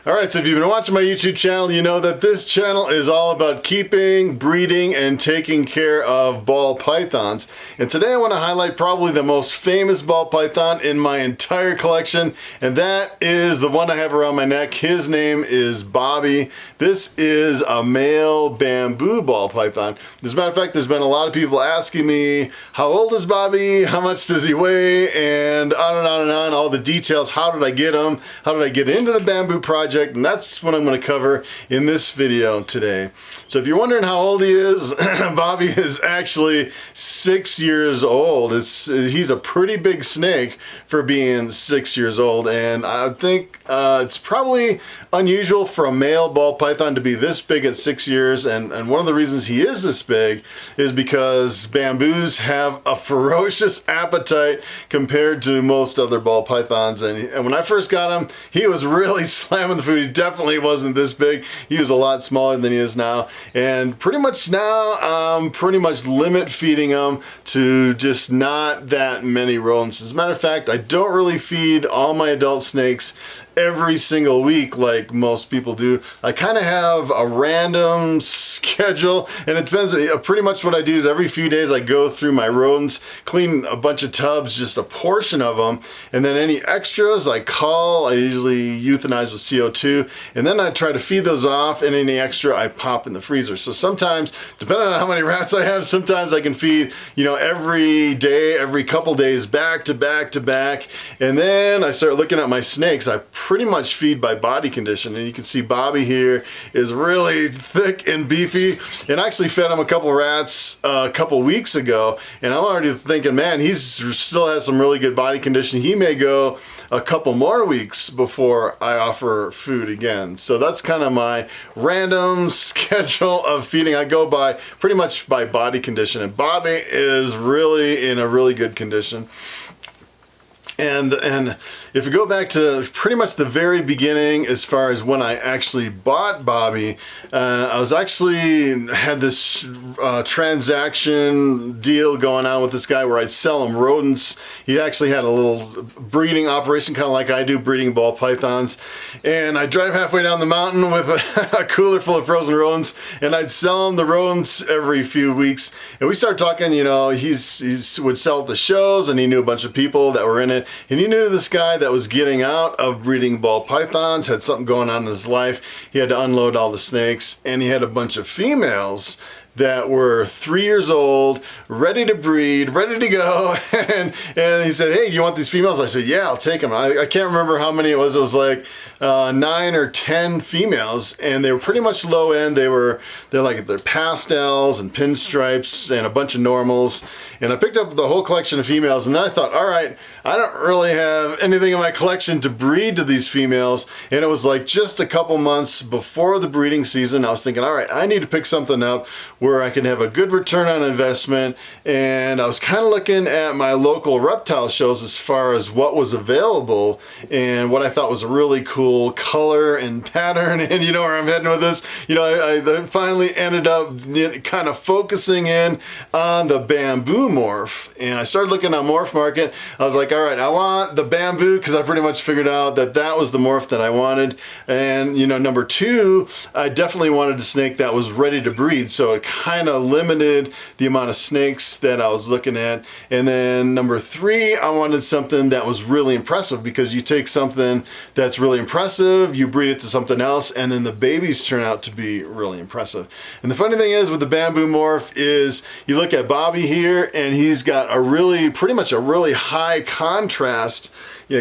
Alright, so if you've been watching my YouTube channel, you know that this channel is all about keeping, breeding, and taking care of ball pythons. And today I want to highlight probably the most famous ball python in my entire collection, and that is the one I have around my neck. His name is Bobby. This is a male bamboo ball python. As a matter of fact, there's been a lot of people asking me, how old is Bobby? How much does he weigh? And on and on and on, all the details. How did I get him? How did I get into the bamboo project? And that's what I'm going to cover in this video today. So if you're wondering how old he is, Bobby is actually 6 years old. He's a pretty big snake for being 6 years old, and I think it's probably unusual for a male ball python to be this big at 6 years, and one of the reasons he is this big is because bamboos have a ferocious appetite compared to most other ball pythons, and when I first got him, he was really slamming the food. He definitely wasn't this big. He was a lot smaller than he is now, and pretty much now I'm pretty much limit feeding him to just not that many rodents. As a matter of fact, I don't really feed all my adult snakes every single week like most people do. I kind of have a random schedule, and it depends. Pretty much what I do is every few days I go through my rodents, clean a bunch of tubs, just a portion of them, and then any extras I usually euthanize with CO2, and then I try to feed those off, and any extra I pop in the freezer. So sometimes, depending on how many rats I have, sometimes I can feed, every day, every couple days, back to back to back, and then I start looking at my snakes. I pretty much feed by body condition, and you can see Bobby here is really thick and beefy, and I actually fed him a couple rats a couple weeks ago, and I'm already thinking, man, he still has some really good body condition. He may go a couple more weeks before I offer food again. So that's kind of my random schedule of feeding. I go by pretty much by body condition, and Bobby is really in a really good condition. And if you go back to pretty much the very beginning, as far as when I actually bought Bobby, I was actually had this transaction deal going on with this guy where I'd sell him rodents. He actually had a little breeding operation, kind of like I do, breeding ball pythons. And I'd drive halfway down the mountain with a cooler full of frozen rodents, and I'd sell him the rodents every few weeks. And we started talking, he would sell at the shows, and he knew a bunch of people that were in it. And he knew this guy that was getting out of breeding ball pythons, had something going on in his life. He had to unload all the snakes, and he had a bunch of females that were 3 years old, ready to breed, ready to go, and he said, hey, you want these females? I said, yeah, I'll take them. I can't remember how many it was. It was like 9 or 10 females, and they were pretty much low end. They're pastels and pinstripes and a bunch of normals, and I picked up the whole collection of females, and then I thought, all right, I don't really have anything in my collection to breed to these females, and it was like just a couple months before the breeding season. I was thinking, all right, I need to pick something up where I can have a good return on investment, and I was kind of looking at my local reptile shows as far as what was available and what I thought was a really cool color and pattern, and you know where I'm heading with this. I finally ended up kind of focusing in on the bamboo morph, and I started looking on Morph Market. I was like, all right, I want the bamboo because I pretty much figured out that was the morph that I wanted, and number two, I definitely wanted a snake that was ready to breed, so it kind of limited the amount of snakes that I was looking at. And then number three, I wanted something that was really impressive, because you take something that's really impressive, you breed it to something else, and then the babies turn out to be really impressive. And the funny thing is with the bamboo morph is you look at Bobby here, and he's got pretty much a really high contrast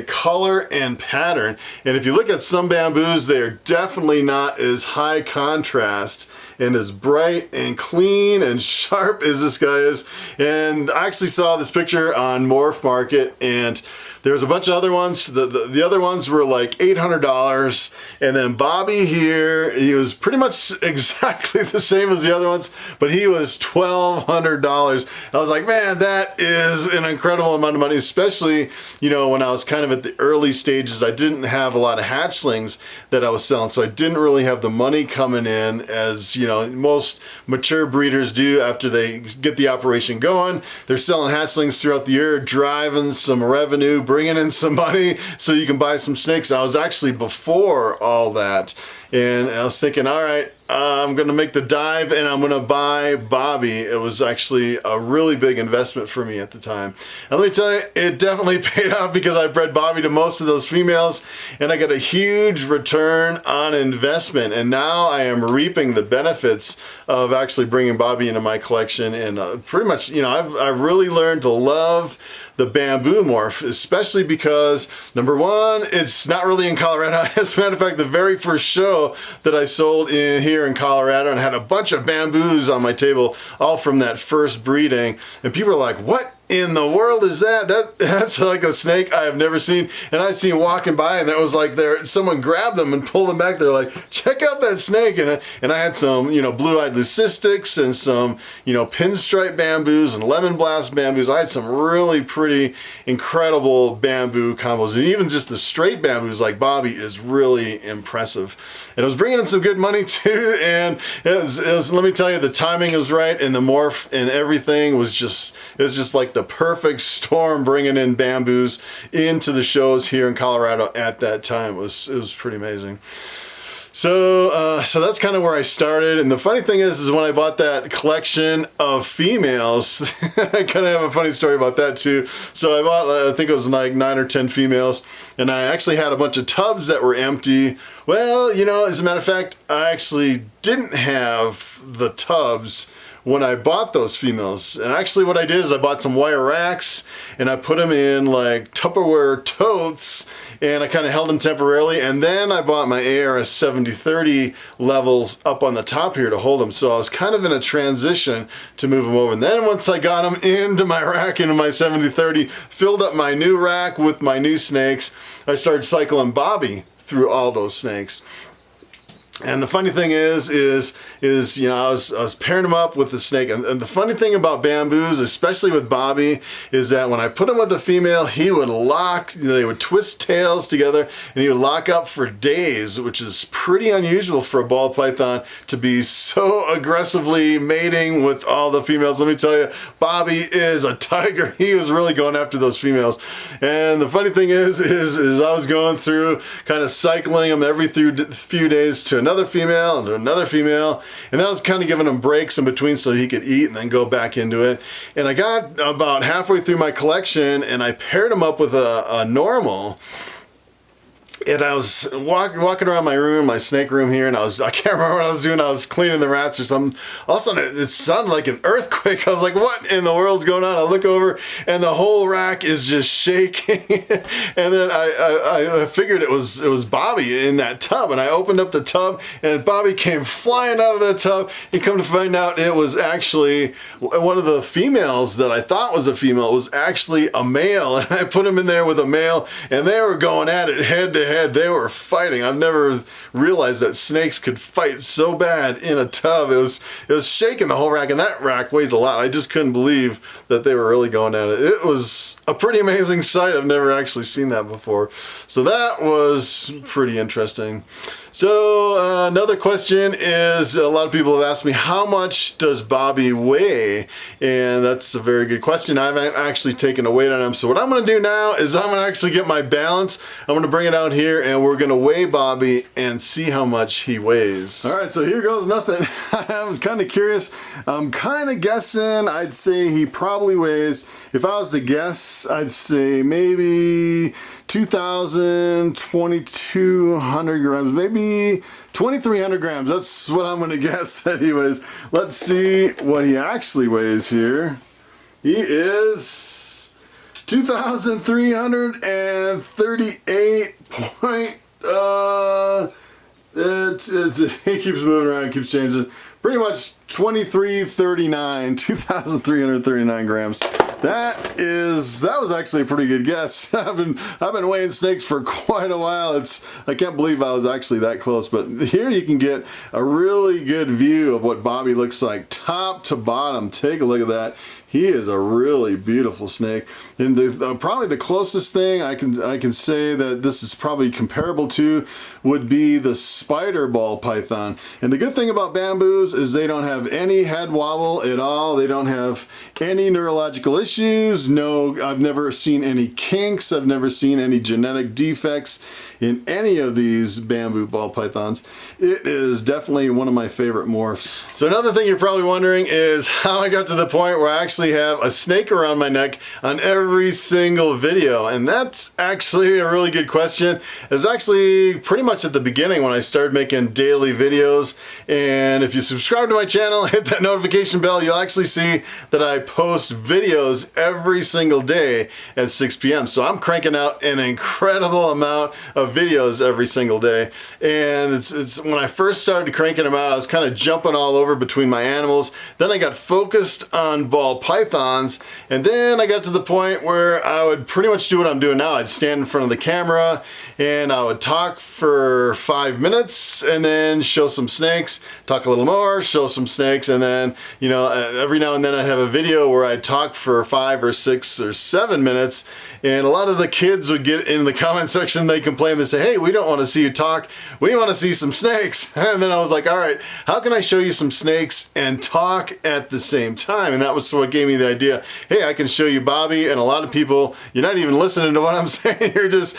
color and pattern. And if you look at some bamboos, they're definitely not as high contrast and as bright and clean and sharp as this guy is. And I actually saw this picture on Morph Market, and there's a bunch of other ones. The other ones were like $800, and then Bobby here, he was pretty much exactly the same as the other ones, but he was $1,200. I was like, man, that is an incredible amount of money, especially when I was kind of at the early stages. I didn't have a lot of hatchlings that I was selling, so I didn't really have the money coming in as most mature breeders do after they get the operation going. They're selling hatchlings throughout the year, driving some revenue, bringing in some money so you can buy some snakes. I was actually before all that, and I was thinking, all right, I'm gonna make the dive and I'm gonna buy Bobby. It was actually a really big investment for me at the time. And let me tell you, it definitely paid off because I bred Bobby to most of those females and I got a huge return on investment. And now I am reaping the benefits of actually bringing Bobby into my collection. And pretty much, you know, I've really learned to love the bamboo morph, especially because, number one, it's not really in Colorado. As a matter of fact, the very first show that I sold in here in Colorado, and had a bunch of bamboos on my table, all from that first breeding, and people are like, what in the world is that? That's like a snake I have never seen. And I seen walking by, and that was like someone grabbed them and pulled them back. They're like, check out that snake. And I had some, you know, blue-eyed leucistics and some, you know, pinstripe bamboos and lemon blast bamboos. I had some really pretty incredible bamboo combos, and even just the straight bamboos like Bobby is really impressive. And it was bringing in some good money too. And it was, let me tell you, the timing was right, and the morph and everything was just, it was just like the perfect storm, bringing in bamboos into the shows here in Colorado at that time. It was pretty amazing. So that's kind of where I started. And the funny thing is when I bought that collection of females, I kind of have a funny story about that too. So I bought, I think it was like 9 or 10 females, and I actually had a bunch of tubs that were empty. Well, you know, as a matter of fact, I actually didn't have the tubs when I bought those females. And actually what I did is I bought some wire racks and I put them in like Tupperware totes, and I kind of held them temporarily, and then I bought my ARS 7030 levels up on the top here to hold them. So I was kind of in a transition to move them over. And then once I got them into my rack, into my 7030, filled up my new rack with my new snakes, I started cycling Bobby through all those snakes. And the funny thing is you know, I was pairing them up with the snake, and the funny thing about bamboos, especially with Bobby, is that when I put him with a female, he would lock, you know, they would twist tails together, and he would lock up for days, which is pretty unusual for a ball python to be so aggressively mating with all the females. Let me tell you, Bobby is a tiger. He was really going after those females. And the funny thing is I was going through kind of cycling them every few days to another female and to another female, and that was kind of giving him breaks in between so he could eat and then go back into it. And I got about halfway through my collection and I paired him up with a normal. And I was walking around my room, my snake room here, and I can't remember what I was doing. I was cleaning the rats or something. All of a sudden, it sounded like an earthquake. I was like, what in the world's going on? I look over, and the whole rack is just shaking. And then I figured it was Bobby in that tub, and I opened up the tub, and Bobby came flying out of that tub. And come to find out, it was actually one of the females that I thought was a female. It was actually a male, and I put him in there with a male, and they were going at it head to head. They were fighting. I've never realized that snakes could fight so bad in a tub. It was shaking the whole rack, and that rack weighs a lot. I just couldn't believe that they were really going at it. It was a pretty amazing sight. I've never actually seen that before. So that was pretty interesting. So another question is, a lot of people have asked me, how much does Bobby weigh? And that's a very good question. I haven't actually taken a weight on him. So what I'm going to do now is I'm going to actually get my balance. I'm going to bring it out here, and we're going to weigh Bobby and see how much he weighs. All right, so here goes nothing. I was kind of curious. I'm kind of guessing. I'd say he probably weighs, if I was to guess, I'd say maybe 2,000, 2,200 grams, maybe 2,300 grams. That's what I'm gonna guess that he weighs. Let's see what he actually weighs here. He is 2,338 he keeps moving around, keeps changing. Pretty much 2,339 grams. That was actually a pretty good guess. I've been weighing snakes for quite a while. I can't believe I was actually that close. But here you can get a really good view of what Bobby looks like, top to bottom. Take a look at that. He is a really beautiful snake, and probably the closest thing I can say that this is probably comparable to would be the spider ball python. And the good thing about bamboos videos is they don't have any head wobble at all. They don't have any neurological issues. No, I've never seen any kinks. I've never seen any genetic defects in any of these bamboo ball pythons. It is definitely one of my favorite morphs. So another thing you're probably wondering is how I got to the point where I actually have a snake around my neck on every single video. And that's actually a really good question. It was actually pretty much at the beginning when I started making daily videos. And if you subscribe to my channel, hit that notification bell, you'll actually see that I post videos every single day at 6 p.m. So I'm cranking out an incredible amount of videos every single day. And it's when I first started cranking them out, I was kind of jumping all over between my animals. Then I got focused on ball pythons, and then I got to the point where I would pretty much do what I'm doing now. I'd stand in front of the camera and I would talk for 5 minutes and then show some snakes, talk a little more, show some snakes, and then, you know, every now and then I'd have a video where I'd talk for 5 or 6 or 7 minutes, and a lot of the kids would get in the comment section, they complain, they say, hey, we don't want to see you talk, we want to see some snakes. And then I was like, all right, how can I show you some snakes and talk at the same time? And that was what gave me the idea, hey, I can show you Bobby. And a lot of people, you're not even listening to what I'm saying, you're just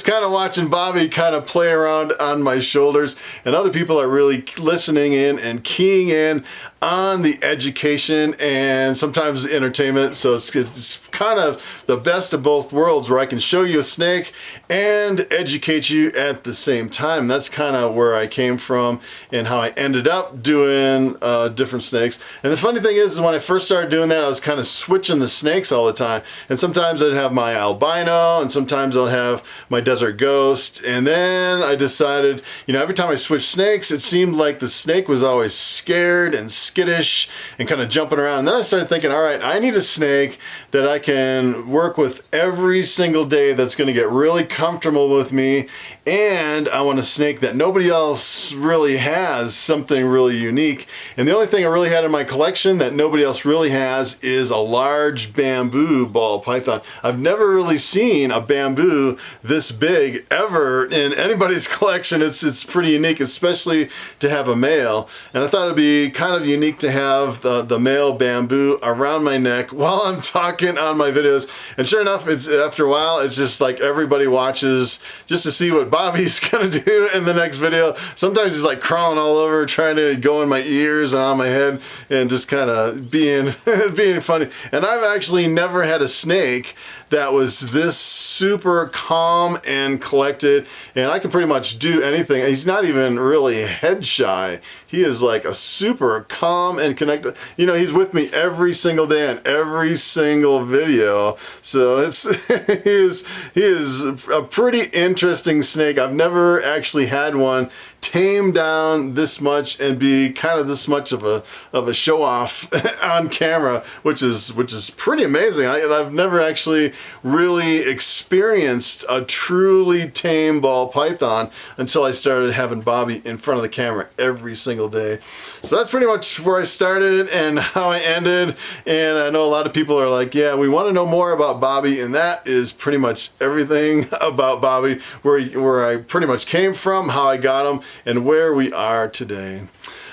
kind of watching Bobby kind of play around on my shoulders, and other people are really listening in and keying in on the education and sometimes the entertainment. So it's kind of the best of both worlds, where I can show you a snake and educate you at the same time. That's kind of where I came from and how I ended up doing different snakes. And the funny thing is when I first started doing that, I was kind of switching the snakes all the time. And sometimes I'd have my albino, and sometimes I'll have my desert ghost. And then I decided, you know, every time I switched snakes, it seemed like the snake was always scared and skittish and kind of jumping around. And then I started thinking, all right, I need a snake that I can work with every single day, that's going to get really comfortable with me, and I want a snake that nobody else really has, something really unique. And the only thing I really had in my collection that nobody else really has is a large bamboo ball python. I've never really seen a bamboo this big ever in anybody's collection. It's pretty unique, especially to have a male. And I thought it'd be kind of unique to have the male bamboo around my neck while I'm talking on my videos. And sure enough, it's after a while, it's just like everybody watches just to see what Bobby's gonna do in the next video. Sometimes he's like crawling all over, trying to go in my ears and on my head, and just kind of being being funny. And I've actually never had a snake that was this super calm and collected, and I can pretty much do anything. He's not even really head shy. He is like a super calm and connected. You know, he's with me every single day on every single video. So it's he is a pretty interesting snake. I've never actually had one tame down this much and be kind of this much of a show off on camera, which is pretty amazing. I've never actually really experienced a truly tame ball python until I started having Bobby in front of the camera every single day. So that's pretty much where I started and how I ended. And I know a lot of people are like, yeah, we want to know more about Bobby, and that is pretty much everything about Bobby, where I pretty much came from, how I got him, and where we are today.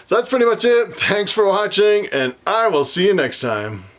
So that's pretty much it. Thanks for watching, and I will see you next time.